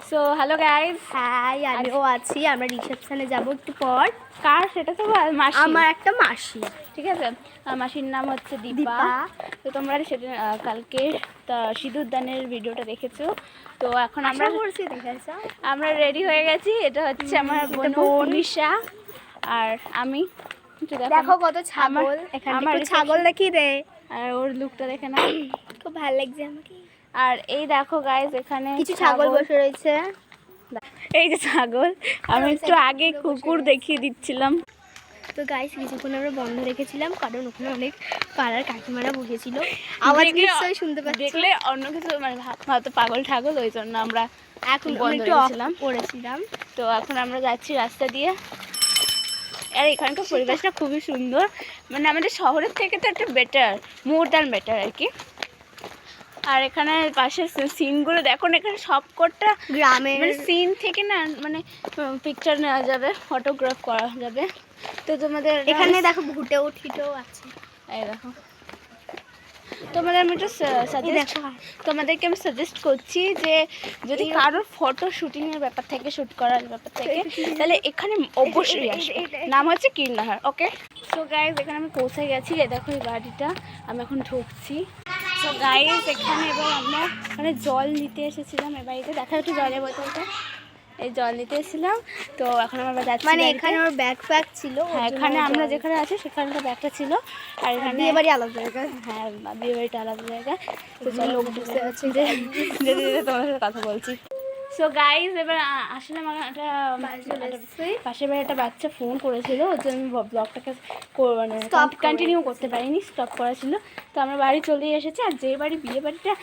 So hello guys, high, আমিও আছি। আমরা রিসেপশনে যাব একটু পর। কার সেটা তো মাসি, আমার একটা মাসি, ঠিক আছে। মাসির নাম হচ্ছে দীপা। দীপা। তো তোমরা সেদিন কালকে সিঁদুর দানের ভিডিওটা দেখেছো। তো এখন আমরা করছি, দেখেছো? আমরা রেডি হয়ে গেছি। এটা হচ্ছে আমার বোন নিশা আর আমি। দেখো কত ছাগল এখানে, আমার ছাগল দেখি রে। আর ওর লুকটা দেখে না, খুব ভালো লাগছে আমাকে। আর এই দেখো গাইস, এখানে কিছু ছাগল বসে রয়েছে। এই যে ছাগল, আমি একটু আগে কুকুর দেখিয়ে দিচ্ছিলাম। তো গাইস, কিছুক্ষণ আমরা বন্ধ রেখেছিলাম কারণ ওখানে অনেক পাড়ার কাকিমারা বসেছিল। আওয়াজ নিশ্চয়ই শুনতে পাচ্ছি। দেখলে অন্য কিছু মানে হয়তো পাগল ঠাগল, ওই জন্য আমরা এখন একটু করেছিলাম। তো এখন আমরা যাচ্ছি রাস্তা দিয়ে। আর এখানকার পরিবেশটা খুবই সুন্দর, মানে আমাদের শহরের থেকে তো একটা বেটার, মোর দ্যান বেটার আর কি। আর এখানে পাশের সিনগুলো দেখো না, এখানে সবকটা গ্রামের মানে সিন থেকে না, মানে পিকচার নেওয়া যাবে, ফটোগ্রাফ করা যাবে। তো তোমাদের এখানে দেখো ভুটেও ঠিটেও আছে। এই দেখো, তোমাদের আমি একটু তোমাদেরকে আমি সাজেস্ট করছি যে যদি কারোর ফটো শুটিংয়ের ব্যাপার থেকে, শ্যুট করার ব্যাপার থেকে, তাহলে এখানে অবশ্যই আসবে। নাম হচ্ছে কীর্ণাহার। ওকে, সো গাইজ এখানে আমি পৌঁছে গেছি। এই দেখো এই বাড়িটা, আমি এখন ঢুকছি। সো গাইজ এখানে এবার আমরা মানে জল নিতে এসেছিলাম এই বাড়িতে। দেখা একটু জলের বোতলটা, এই জল নিতে এসেছিলাম। তো এখন আমরা যাচ্ছি, মানে এখানে ওর ব্যাগ ফ্যাগ ছিল। হ্যাঁ, এখানে আমরা যেখানে আছি সেখানে তো ব্যাগটা ছিল। আর এখানে বিয়ে বাড়ি আলাদা জায়গায়। হ্যাঁ, বিয়ে বাড়িটা আলাদা জায়গায়। তো লোক বসে আছে, যে তোমার সাথে কথা বলছি। সো গাইজ এবার আসলে আমার একটা পাশের বাড়ি একটা বাচ্চা ফোন করেছিল, ওর জন্য আমি ব্লগটাকে মানে কন্টিনিউ করতে পারিনি, স্টপ করা ছিল। তো আমরা বাড়ি চলেই এসেছি। আর যে বাড়ি, বিয়ে বাড়িটা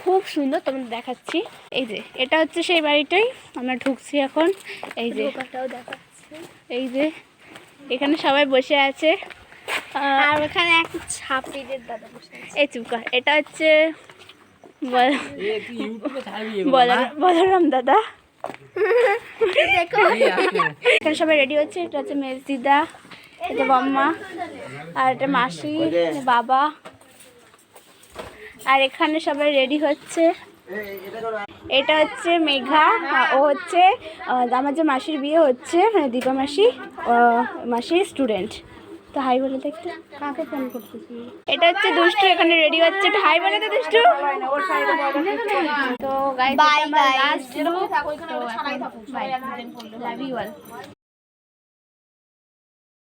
খুব সুন্দর, তোমাদের দেখাচ্ছি। এই যে এটা হচ্ছে সেই বাড়িটাই, আমরা ঢুকছি এখন। এই যে দেখাচ্ছি, এই যে এখানে সবাই বসে আছে। আর ওখানে একটা ছাপিদের দাদা বসে আছে। এই চুপ কর, এটা হচ্ছে বলরাম দাদা। এখানে সবাই রেডি হচ্ছে। এটা হচ্ছে মেজদিদা, এটা বম্মা, আর এটা মাসি, বাবা। আর এখানে সবাই রেডি হচ্ছে। এটা হচ্ছে মেঘা, ও হচ্ছে আমার যে মাসির বিয়ে হচ্ছে, মানে দীপা মাসি, মাসির স্টুডেন্ট। তো হাই বলে দেখতে, কাকে ফোন করতেছি। এটা হচ্ছে দুষ্টু, এখানে রেডি হচ্ছে। তো হাই বলে তো দুষ্টু। তো guys, bye guys, love you all.